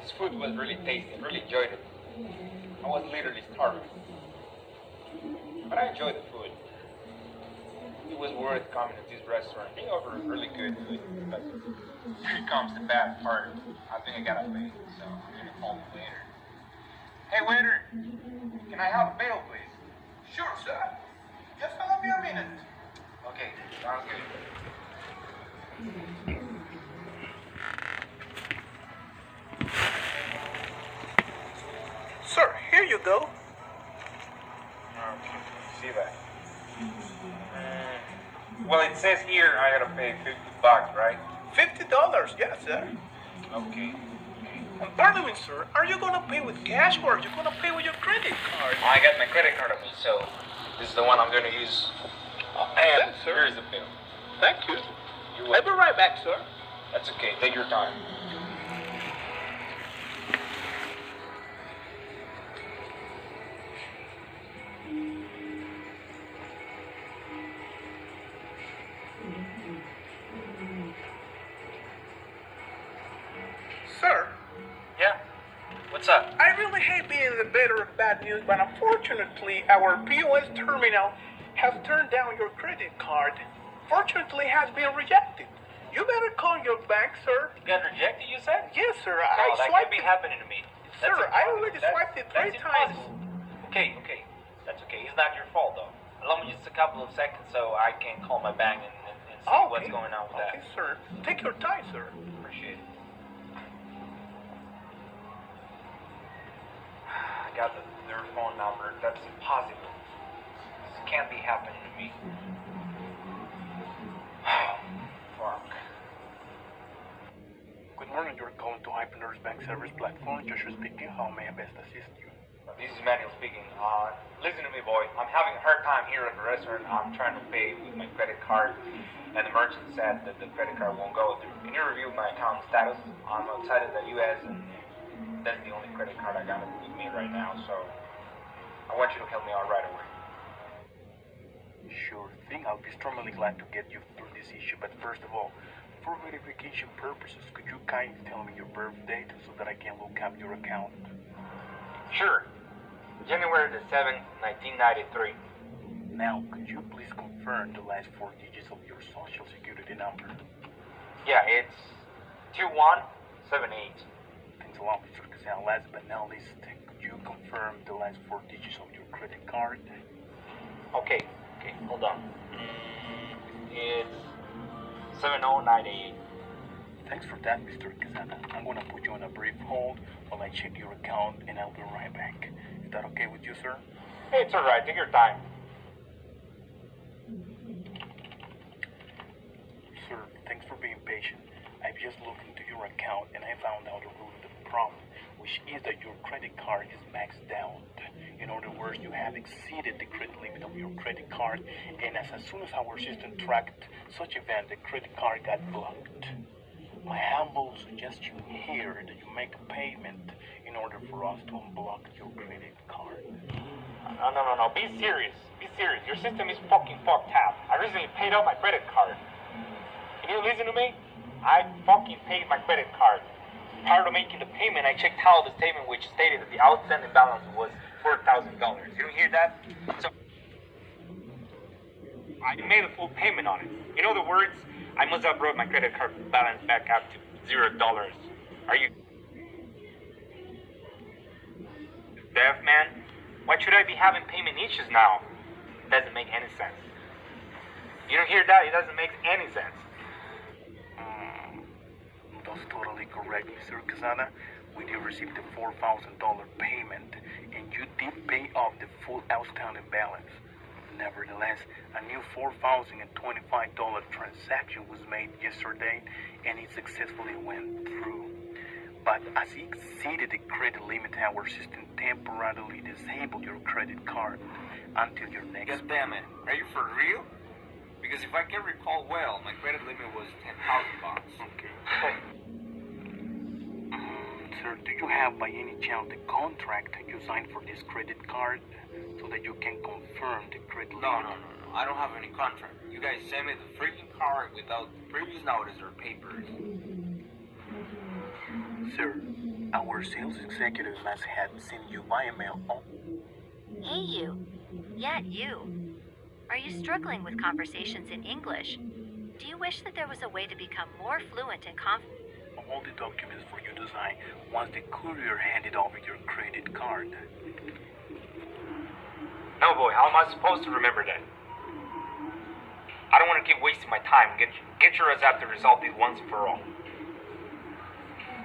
This food was really tasty. I really enjoyed it. I was literally starving. But I enjoyed the food. It was worth coming to this restaurant. They offer really good food. But here comes the bad part. I think I gotta pay, so I'm gonna call the waiter. Hey waiter, can I have a bill please? Sure, sir. Just allow me a minute. Okay, sounds good. Sir, here you go. Okay, see that. Well, it says here I gotta pay $50, right? $50, yes, sir. Okay. And pardon me, sir, are you gonna pay with cash or are you gonna pay with your credit card? I got my credit card on me, so this is the one I'm gonna use. And Thanks, sir. here's the bill. Thank you. You're I'll be right back, sir. That's okay. Take your time. Sir, Yeah. What's up? I really hate being the bearer of bad news, but unfortunately, our POS terminal has turned down your credit card. Fortunately, it has been rejected. You better call your bank, sir. You got rejected, you said? Yes, sir. No, I that can't swiped be it. happening to me. Sir, That's I impossible. already That's- swiped it that's 3 times. impossible. Okay. That's okay. It's not your fault, though. Allow me just a couple of seconds so I can call my bank and see Okay. what's going on with Okay, that. sir. Take your time, sir. Appreciate it. I got their phone number. That's impossible. This can't be happening to me. Fuck. Good morning. You're calling to Hipro Bank Service Platform. Joshua speaking. How may I best assist you? This is Manuel speaking. Listen to me, boy. I'm having a hard time here at the restaurant. I'm trying to pay with my credit card, and the merchant said that the credit card won't go through. Can you review my account status? I'm outside of the U.S., and that's the only credit card I got with me right now, so I want you to help me out right away. Sure thing. I'll be strongly glad to get you through this issue. But first of all, for verification purposes, could you kindly tell me your birth date so that I can look up your account? Sure. January the 7th, 1993. Now, could you please confirm the last 4 digits of your social security number? Yeah, it's 2178. Thanks a lot, Mr. Kazan. Last but not least, could you confirm the last 4 digits of your credit card? Okay, hold on. It's 7098. Thanks for that, Mr. Kazana. I'm gonna put you on a brief hold while I check your account and I'll be right back. Is that okay with you, sir? Hey, it's alright, take your time. Sir, thanks for being patient. I've just looked into your account and I found out the root of the problem, which is that your credit card is maxed out. In other words, you have exceeded the credit limit of your credit card, and as soon as our system tracked such event, the credit card got blocked. My humble suggestion here that you make a payment in order for us to unblock your credit card. No. Be serious. Your system is fucking fucked up. I recently paid off my credit card. Can you listen to me? I fucking paid my credit card. Prior to making the payment, I checked out the statement which stated that the outstanding balance was $4,000. You don't hear that? So I made a full payment on it. In other words, I must have brought my credit card balance back up to $0. Are you deaf, man? Why should I be having payment issues now? It doesn't make any sense. You don't hear that? It doesn't make any sense. That's totally correct, Mr. Kazana. We did receive the $4,000 payment, and you did pay off the full outstanding balance. Nevertheless, a new $4,025 transaction was made yesterday, and it successfully went through. But as it exceeded the credit limit, our system temporarily disabled your credit card until your next. God damn it. Are you for real? Because if I can recall well, my credit limit was $10,000. Okay. Sir, do you have by any chance the contract you signed for this credit card so that you can confirm the credit limit? No. I don't have any contract. You guys sent me the freaking card without previous notice or papers. Sir, our sales executive must have sent you by email. Oh, Hey, you. Yeah, you. Are you struggling with conversations in English? Do you wish that there was a way to become more fluent and confident? all the documents for you to sign once the courier handed over your credit card. No, boy, how am I supposed to remember that? I don't want to keep wasting my time. Get your ass out to resolve this once and for all.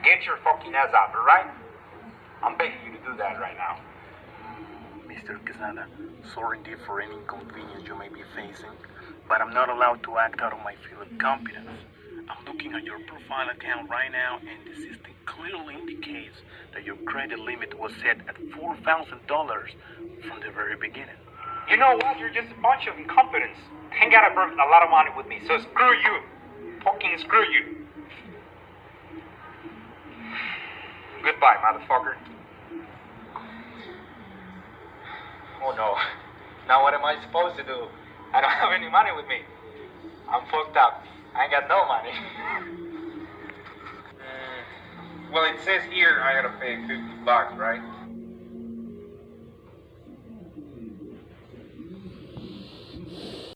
Get your fucking ass out, alright? I'm begging you to do that right now. Mr. Quesada, sorry indeed for any inconvenience you may be facing, but I'm not allowed to act out of my field of competence. I'm looking at your profile account right now, and the system clearly indicates that your credit limit was set at $4,000 from the very beginning. You know what? You're just a bunch of incompetents. Thank God I brought a lot of money with me, so screw you. Fucking screw you. Goodbye, motherfucker. Oh no. Now what am I supposed to do? I don't have any money with me. I'm fucked up. I ain't got no money. Well, it says here I gotta pay $50, right?